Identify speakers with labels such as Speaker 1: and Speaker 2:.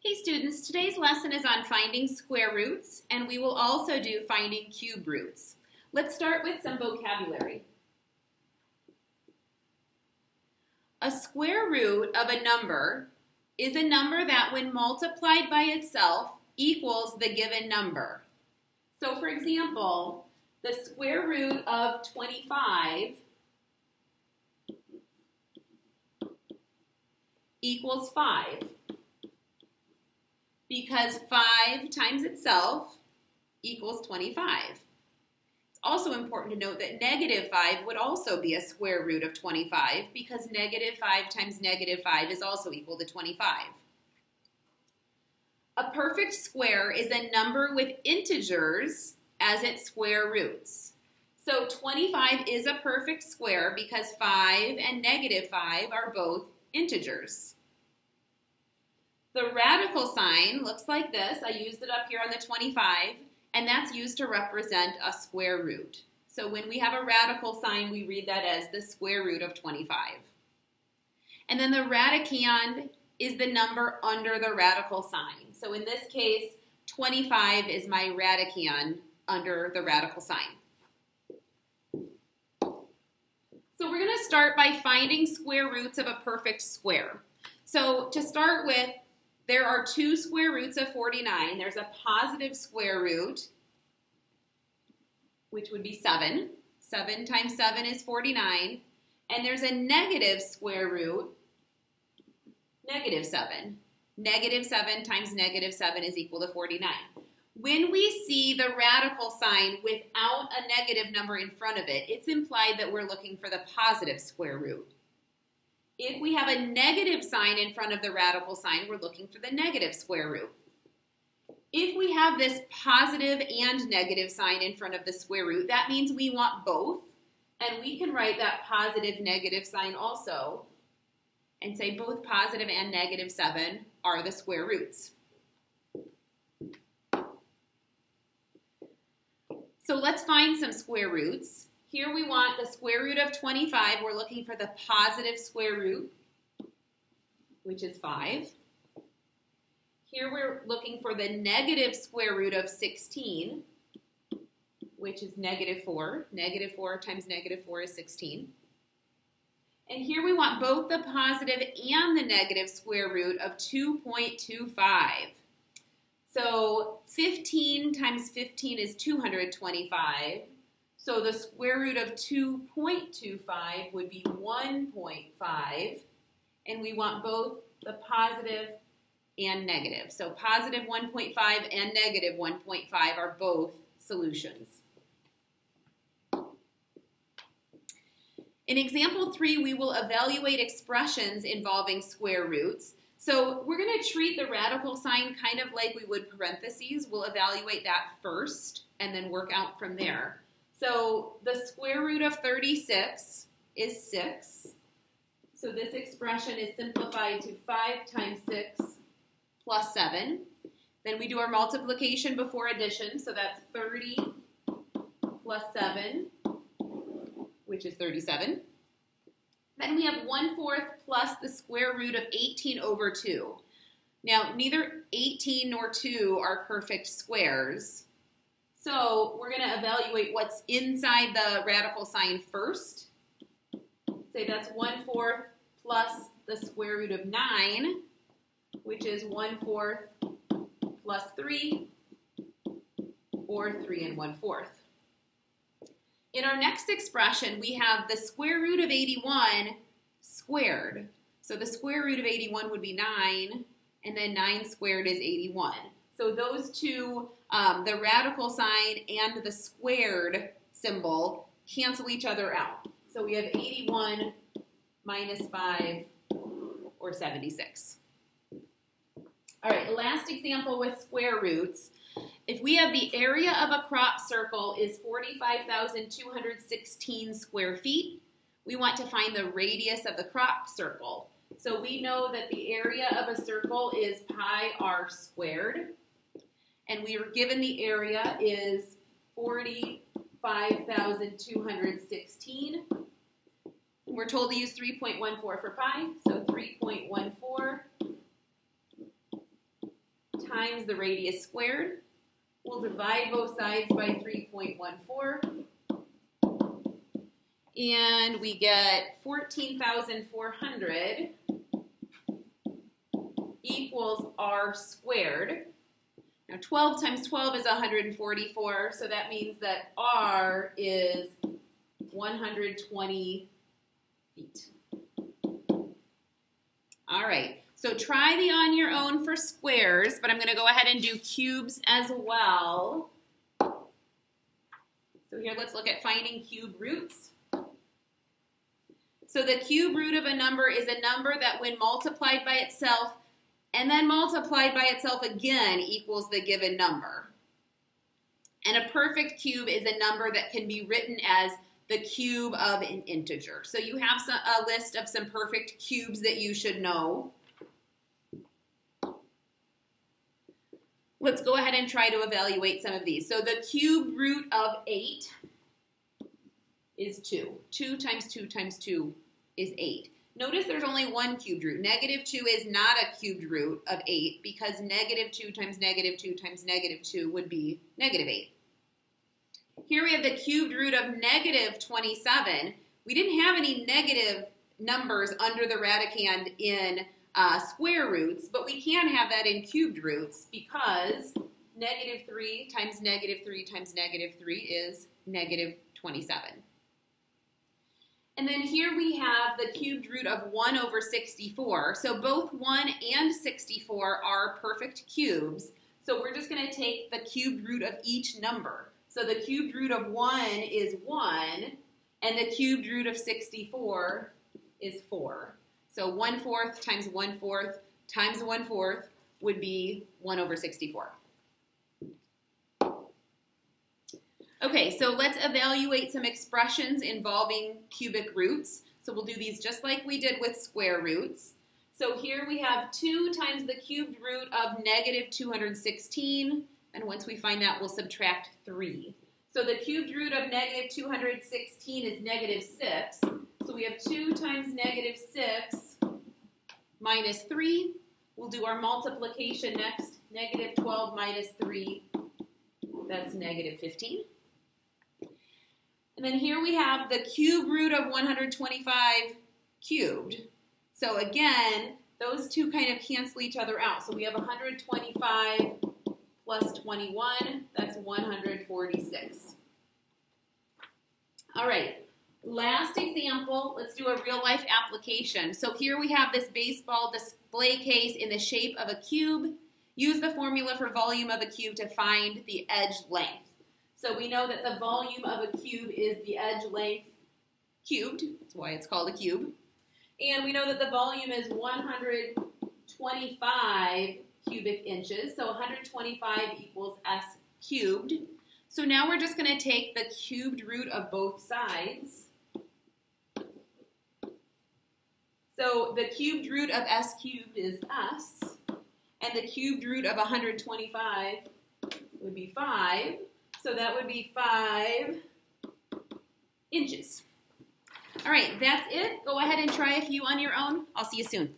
Speaker 1: Hey students, today's lesson is on finding square roots, and we will also do finding cube roots. Let's start with some vocabulary. A square root of a number is a number that when multiplied by itself equals the given number. So for example, the square root of 25 equals 5. Because 5 times itself equals 25. It's also important to note that negative 5 would also be a square root of 25 because negative 5 times negative 5 is also equal to 25. A perfect square is a number with integers as its square roots. So 25 is a perfect square because 5 and negative 5 are both integers. The radical sign looks like this. I used it up here on the 25, and that's used to represent a square root. So when we have a radical sign, we read that as the square root of 25. And then the radicand is the number under the radical sign. So in this case, 25 is my radicand under the radical sign. So we're going to start by finding square roots of a perfect square. So to start with, there are two square roots of 49. There's a positive square root, which would be 7. 7 times 7 is 49. And there's a negative square root, negative 7. Negative 7 times negative 7 is equal to 49. When we see the radical sign without a negative number in front of it, it's implied that we're looking for the positive square root. If we have a negative sign in front of the radical sign, we're looking for the negative square root. If we have this positive and negative sign in front of the square root, that means we want both. And we can write that positive negative sign also and say both positive and negative 7 are the square roots. So let's find some square roots. Here we want the square root of 25. We're looking for the positive square root, which is 5. Here we're looking for the negative square root of 16, which is negative 4. Negative 4 times negative 4 is 16. And here we want both the positive and the negative square root of 2.25. So 15 times 15 is 225. So the square root of 2.25 would be 1.5, and we want both the positive and negative. So positive 1.5 and negative 1.5 are both solutions. In example 3, we will evaluate expressions involving square roots. So we're going to treat the radical sign kind of like we would parentheses. We'll evaluate that first and then work out from there. So the square root of 36 is 6. So this expression is simplified to 5 times 6 plus 7. Then we do our multiplication before addition. So that's 30 plus 7, which is 37. Then we have 1/4 plus the square root of 18 over 2. Now, neither 18 nor 2 are perfect squares. So we're going to evaluate what's inside the radical sign first. Say that's 1/4 plus the square root of 9, which is 1/4 plus 3, or 3 1/4. In our next expression, we have the square root of 81 squared. So the square root of 81 would be 9, and then 9 squared is 81. So those two, the radical sign and the squared symbol, cancel each other out. So we have 81 minus 5, or 76. All right, last example with square roots. If we have the area of a crop circle is 45,216 square feet, we want to find the radius of the crop circle. So we know that the area of a circle is pi r squared. And we were given the area is 45,216. We're told to use 3.14 for pi, so 3.14 times the radius squared. We'll divide both sides by 3.14. And we get 14,400 equals r squared. Now 12 times 12 is 144, so that means that r is 120 feet. All right, so try the on your own for squares, but I'm going to go ahead and do cubes as well. So here, let's look at finding cube roots. So the cube root of a number is a number that when multiplied by itself and then multiplied by itself again equals the given number. And a perfect cube is a number that can be written as the cube of an integer. So you have a list of some perfect cubes that you should know. Let's go ahead and try to evaluate some of these. So the cube root of 8 is 2. 2 times 2 times 2 is 8. Notice there's only one cubed root. Negative 2 is not a cubed root of 8 because negative 2 times negative 2 times negative 2 would be negative 8. Here we have the cubed root of negative 27. We didn't have any negative numbers under the radicand in square roots, but we can have that in cubed roots because negative 3 times negative 3 times negative 3 is negative 27. And then here we have the cubed root of 1 over 64. So both 1 and 64 are perfect cubes. So we're just going to take the cubed root of each number. So the cubed root of 1 is 1, and the cubed root of 64 is 4. So 1/4 times 1/4 times 1/4 would be 1 over 64. Okay, so let's evaluate some expressions involving cubic roots. So we'll do these just like we did with square roots. So here we have 2 times the cubed root of negative 216. And once we find that, we'll subtract 3. So the cubed root of negative 216 is negative 6. So we have 2 times negative 6 minus 3. We'll do our multiplication next. Negative 12 minus 3, that's negative 15. And then here we have the cube root of 125 cubed. So again, those two kind of cancel each other out. So we have 125 plus 21, that's 146. All right, last example, let's do a real life application. So here we have this baseball display case in the shape of a cube. Use the formula for volume of a cube to find the edge length. So we know that the volume of a cube is the edge length cubed. That's why it's called a cube. And we know that the volume is 125 cubic inches. So 125 equals s cubed. So now we're just going to take the cubed root of both sides. So the cubed root of s cubed is s. And the cubed root of 125 would be 5. So that would be 5 inches. All right, that's it. Go ahead and try a few on your own. I'll see you soon.